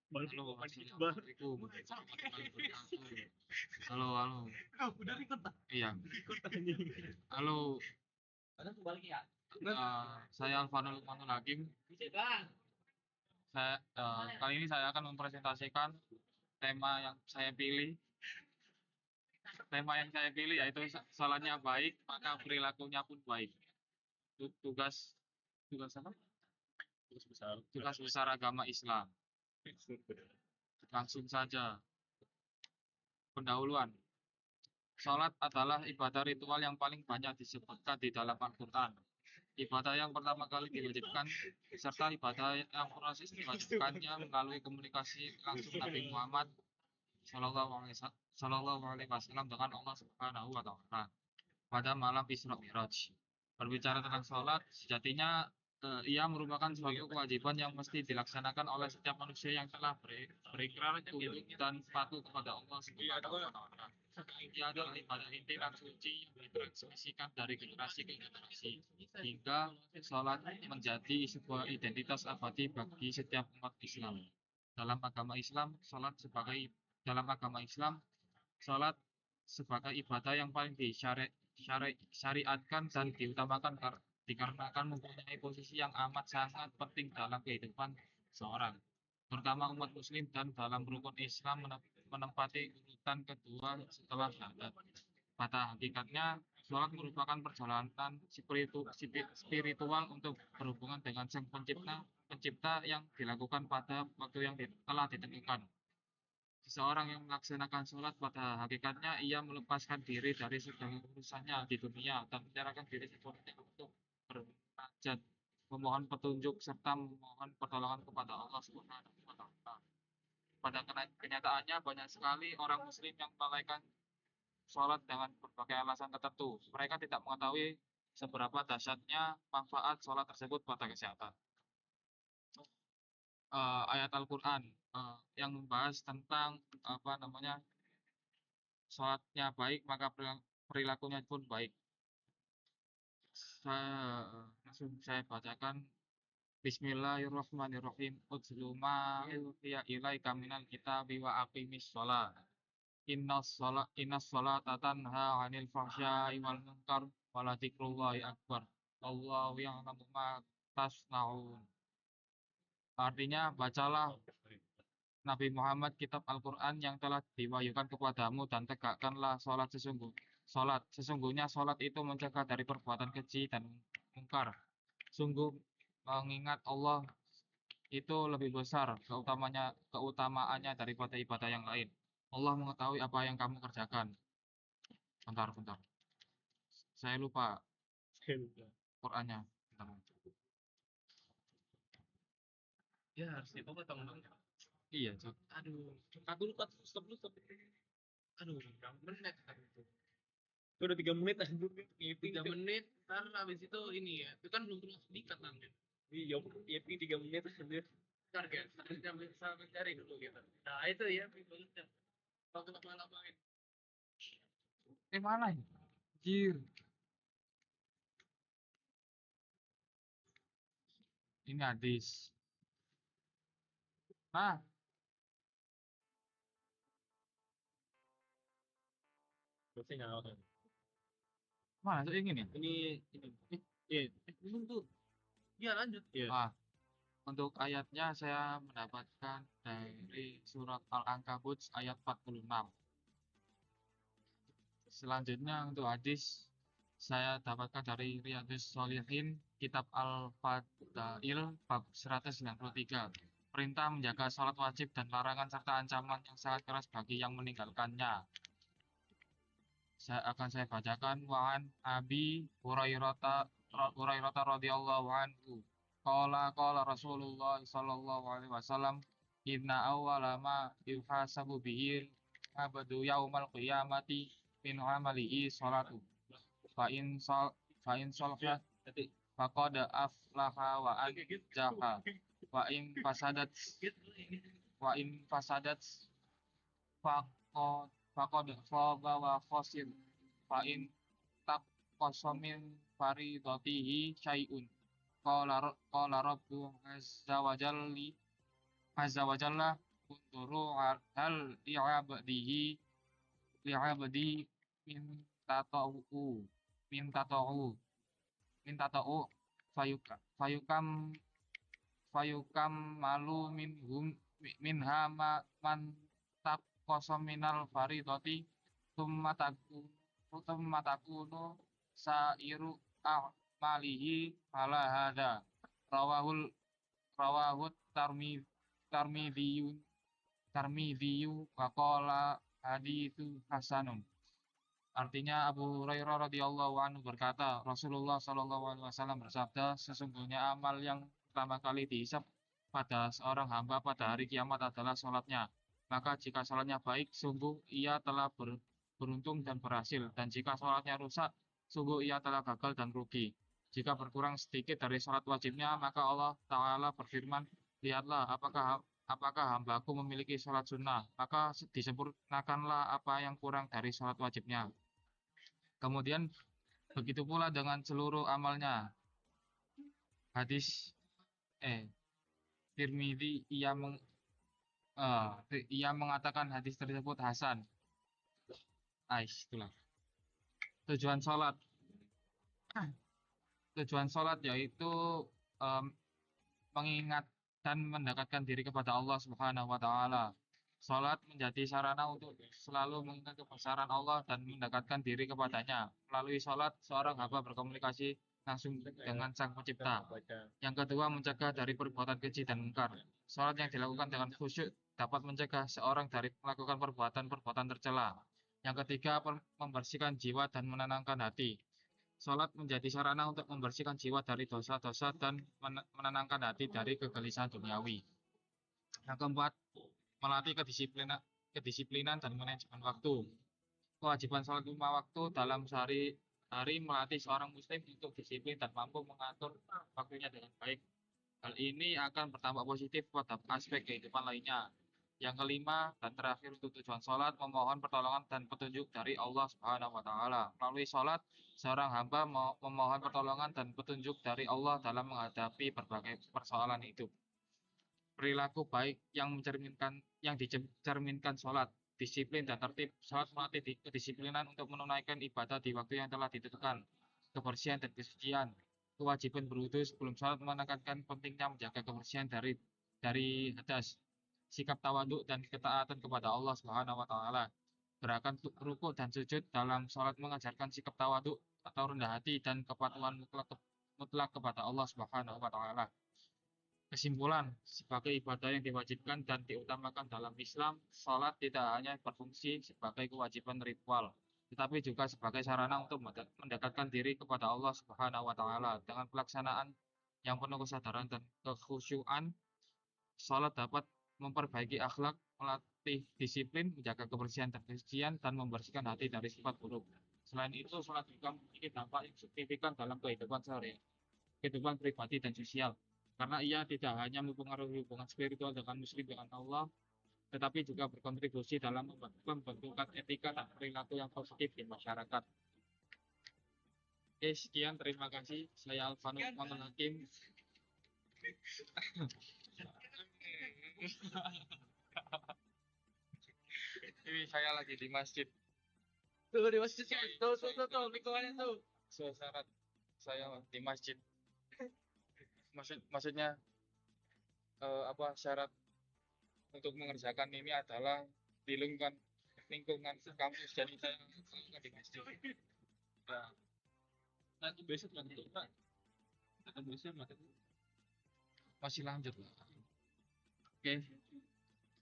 Halo, assalamualaikum warahmatullahi wabarakatuh. Halo, halo. Udah ikut tak? Iya, Ikut anjing. halo. Ada kembali ya? Saya Alvanul Lukmanul Hakim. Kali ini saya akan mempresentasikan tema yang saya pilih. Tema yang saya pilih yaitu sholatnya baik, maka perilakunya pun baik. Tugas tugas apa? Tugas besar agama Islam. Langsung saja. Pendahuluan. Sholat adalah ibadah ritual yang paling banyak disebutkan di dalam Al-Quran. Ibadah yang pertama kali diwajibkan, serta ibadah yang proses diwajibkannya melalui komunikasi langsung Nabi Muhammad Shallallahu Alaihi Wasallam dengan Allah Subhanahu Wa Taala pada malam Isra Mi'raj. Berbicara tentang sholat, sejatinya ia merupakan suatu kewajiban yang mesti dilaksanakan oleh setiap manusia yang telah berikrar tunduk dan patuh kepada Allah Subhanahu Wa Taala. Ia adalah ibadah inti dan suci yang ditransmisikan dari generasi ke generasi, hingga sholat menjadi sebuah identitas abadi bagi setiap umat Islam. Dalam agama Islam, dalam agama Islam, sholat sebagai ibadah yang paling disyariatkan dan diutamakan dikarenakan mempunyai posisi yang amat sangat penting dalam kehidupan seorang, terutama umat muslim, dan dalam rukun Islam menempati urutan kedua setelah syahadat. Pada hakikatnya, sholat merupakan perjalanan spiritual untuk berhubungan dengan Sang Pencipta yang dilakukan pada waktu yang telah ditentukan. Seseorang yang melaksanakan sholat pada hakikatnya ia melepaskan diri dari segala urusannya di dunia dan menyerahkan diri sepenuhnya untuk bermunajat, memohon petunjuk serta memohon pertolongan kepada Allah Subhanahu wa Ta'ala. Pada kenyataannya banyak sekali orang muslim yang melalaikan sholat dengan berbagai alasan tertentu. Mereka tidak mengetahui seberapa dahsyatnya manfaat sholat tersebut pada kesehatan. Ayat Al-Quran yang membahas tentang apa namanya, sholatnya baik maka perilakunya pun baik. Langsung saya bacakan. Bismillahirrahmanirrahim. Utslu ma uhiya ilaika minal kitabi wa aqimis shalah. Innas sholata tanha 'anil fahsya'i wal munkar wa ladzikrullahi akbar. Allahu ya'lamu ma tasnaun. Artinya, bacalah Nabi Muhammad kitab Al-Quran yang telah diwahyukan kepadamu dan tegakkanlah sholat. Sesungguhnya sholat itu mencegah dari perbuatan keji dan mungkar. Sungguh mengingat Allah itu lebih besar keutamaannya daripada ibadah yang lain. Allah mengetahui apa yang kamu kerjakan. Bentar, bentar. Saya lupa Qurannya. Bentar. Ya harus dipotong dong. Iya, Cok. Aduh, aku lupa stop. Aduh, berapa menit kan itu? Udah 3 menit aja. 3 menit, ntar habis itu ini ya. Itu kan belum termasuk dikat nanti. Iya, ya 3 menit aja. Target, sampai mencari dulu gitu. Nah itu ya, banget. Waktu ngapain? Mana ya? Anjir. Ini hadis. Ah, Berarti nggak kan? mana tuh ini nih? Ini Belum tuh. Ya lanjut. Iya. Untuk ayatnya saya mendapatkan dari surat Al-Ankabut ayat 46. Selanjutnya untuk hadis saya dapatkan dari Riyadhus Shalihin, kitab Al-Fadail bab 193. Perintah menjaga sholat wajib dan larangan serta ancaman yang sangat keras bagi yang meninggalkannya. Saya bacakan. Wa'an Abi Hurairah radhiyallahu anhu. Qala Rasulullah sallallahu alaihi wasallam, inna awwala ma yuhasabu bihi abadu yaumal qiyamati min amalihi sholatu. Fa in salaha faqad aflaha wa anjaha. Wa in fasadat wa in fasadat faqad khaba wa khasir. Fa in taqasamin faridatihi syai'un. Qala rabbu azza wa jalla Unturu hal li'abdi min tata'u min tata'u min tata'u fayukam fayukam malu minha man taqosom minal faridoti summa takunu sairu a'malihi ala hada rawahul rawahut tarmidiyun tarmidiyu waqala haditsu hasanun. Artinya Abu Hurairah radhiyallahu anhu berkata, Rasulullah Shallallahu alaihi wasallam bersabda, sesungguhnya amal yang pertama kali dihisab pada seorang hamba pada hari kiamat adalah sholatnya. Maka jika sholatnya baik, sungguh ia telah beruntung dan berhasil. Dan jika sholatnya rusak, sungguh ia telah gagal dan rugi. Jika berkurang sedikit dari sholat wajibnya, maka Allah Ta'ala berfirman, lihatlah apakah hambaku memiliki sholat sunnah, maka disempurnakanlah apa yang kurang dari sholat wajibnya. Kemudian begitu pula dengan seluruh amalnya. Hadis Tirmidzi ia mengatakan hadis tersebut hasan. Itulah. Tujuan sholat. Tujuan sholat yaitu mengingat dan mendekatkan diri kepada Allah Subhanahu wa taala. Salat menjadi sarana untuk selalu mengingat kebesaran Allah dan mendekatkan diri kepadanya. Melalui salat, seorang hamba berkomunikasi langsung dengan Sang Pencipta. Yang kedua, mencegah dari perbuatan keji dan mungkar. Salat yang dilakukan dengan khusyuk dapat mencegah seorang dari melakukan perbuatan-perbuatan tercela. Yang ketiga, membersihkan jiwa dan menenangkan hati. Salat menjadi sarana untuk membersihkan jiwa dari dosa-dosa dan menenangkan hati dari kegelisahan duniawi. Yang keempat, melatih kedisiplinan dan manajemen waktu. Kewajiban sholat 5 waktu dalam sehari melatih seorang muslim untuk disiplin dan mampu mengatur waktunya dengan baik. Hal ini akan berdampak positif pada aspek kehidupan lainnya. Yang kelima dan terakhir untuk tujuan sholat, memohon pertolongan dan petunjuk dari Allah Subhanahu wa taala. Melalui sholat, seorang hamba memohon pertolongan dan petunjuk dari Allah dalam menghadapi berbagai persoalan hidup. Perilaku baik yang dicerminkan sholat, disiplin dan tertib. Sholat melatih kedisiplinan untuk menunaikan ibadah di waktu yang telah ditentukan, kebersihan dan kesucian. Kewajiban berwudu sebelum sholat menekankan pentingnya menjaga kebersihan dari hadas. Sikap tawaduk dan ketaatan kepada Allah Subhanahu wa taala. Gerakan rukuk dan sujud dalam sholat mengajarkan sikap tawaduk atau rendah hati dan kepatuhan mutlak kepada Allah Subhanahu wa taala. Kesimpulan, sebagai ibadah yang diwajibkan dan diutamakan dalam Islam, sholat tidak hanya berfungsi sebagai kewajiban ritual, tetapi juga sebagai sarana untuk mendekatkan diri kepada Allah Subhanahu wa taala. Dengan pelaksanaan yang penuh kesadaran dan kekhusyuan, sholat dapat memperbaiki akhlak, melatih disiplin, menjaga kebersihan dan kesucian, dan membersihkan hati dari sifat buruk. Selain itu, sholat juga memiliki dampak yang signifikan dalam kehidupan sehari-hari, kehidupan pribadi dan sosial. Karena ia tidak hanya mempengaruhi hubungan spiritual dengan muslim dengan Allah, tetapi juga berkontribusi dalam membentukkan etika dan perilaku yang positif di masyarakat. Oke, sekian, terima kasih. Saya Alvanus Muhammad Hakim. Ini saya lagi di masjid. Tuh di masjid tuh lingkungannya tuh. Suasana saya di masjid. Maksudnya syarat untuk mengerjakan ini adalah di lingkungan kampus, jadi saya di masjid. Nah, Nanti besok nanti Pak. Atau besok masih lanjut lah. Oke.